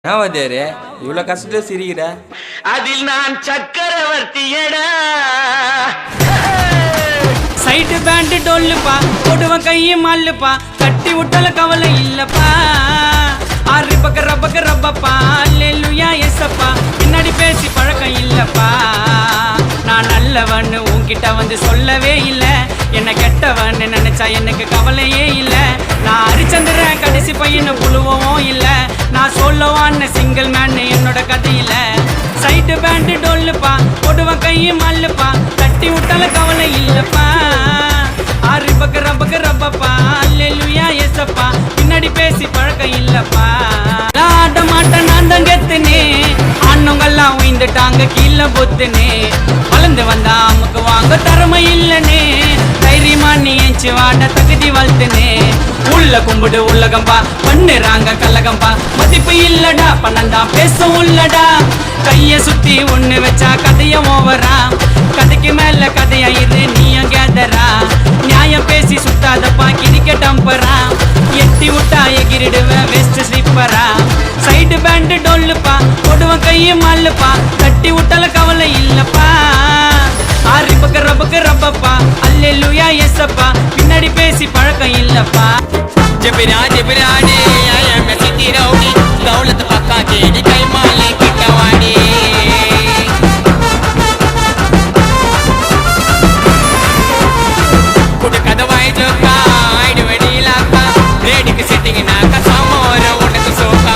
ஏவாதியாரு இவ்வளோ கஷ்டத்துல சிரிக்கிற? அதில் நான் சக்கரவர்த்தியடா. சைட்டு பேண்ட் டொல்லுப்பா, போடுவன் கையும் மல்லுப்பா, கட்டி விட்டால கவலை இல்லப்பா. ஆறு பக்க ரப்பக்க ரப்பப்பா, அல்லேலூயா எஸ்ஸப்பா, பின்னாடி பேசி பழக்கம் இல்லப்பா. நான் நல்லவன்னு உன்கிட்ட வந்து சொல்லவே இல்லை, என்ன கெட்டவன்னு நினைச்சா எனக்கு கவலையே இல்லை. நான் ஹரிச்சந்திரன் கடைசி பையனை புழுவவும் இல்லை, நான் சொல்லவான்னு சிங்கிள் மேன் என்னோட கதையில. சைட்டு பேண்ட் டொல்லுப்பா, போடுவன் கையும் மல்லுப்பா, தட்டி விட்டால கவலை இல்லப்பா. ஆறு பக்க ரப்பக்க ரப்பப்பா, அல்லேலூயா எஸ்ஸப்பா, பின்னாடி பேசி பழக்கம் இல்லப்பா. ஆட்ட மாட்டேன் நான் தான் கெத்துனே, ஆண்ணுங்கெல்லாம் உயிந்துட்டாங்க கீழே பொத்துனே. வளர்ந்து வந்தா அம்முக்கு வாங்க திறமை இல்லனே, தைரியமா நீ எஞ்சி வாட தகுதி வளர்த்துனே. உள்ள கும்பிடு உள்ளகம்பா, பண்ணுறாங்க கல்லகம்பா, மதிப்பு இல்லடா பன்னண்டா பேச உள்ளடா. கைய சுத்தி ஒண்ணு வச்சா கதைய ஓவரா, கதைக்கு மேல கதையா இது நீயும் கேதரா. நியாயம் பேசி சுத்தாதப்பா கிரிக்க டம்பரா, எட்டி விட்டா எகிரிடுவேன் வெஸ்ட் ஸ்லீப்பரா. சைடு பேண்ட் டொல்லுப்பா, போடுவன் கையும் மல்லுப்பா, தட்டி விட்டால கவலை இல்லப்பா. ஆறு பக்க ரப்பக்க ரப்பப்பா, அல்லேலூயா எஸ்ஸப்பா, பின்னாடி பேசி பழக்கம் இல்லப்பா. ஜெபிரா ஜெபிராடி ஐஎம் சிட்டி ரவுடி, தௌலத் பக்கா கேடி கைமாலே கிட்டவாடி. குடு கதவாய் ஜோக்கா ஐடு வெடிலாக்கா, ரேடிக்கு சிட்டிங் நாக்க சாமோர உனக்கு சோக்கா.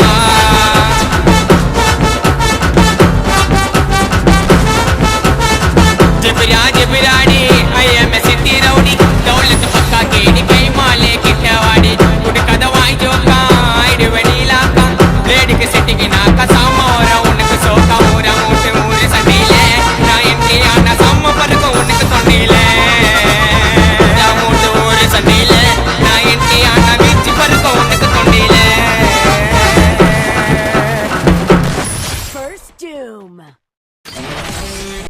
ஜெபிரா ஜெபிராடி ஐஎம் சிட்டி ரவுடி, தௌலத் பக்கா கேடி கைமாலே கிட்டவாடி. குடு கதவாய் ஜோக்கா ஐடு வெடிலாக்கா, ரேடிக்கு சிட்டிங் நாக்க சாமோர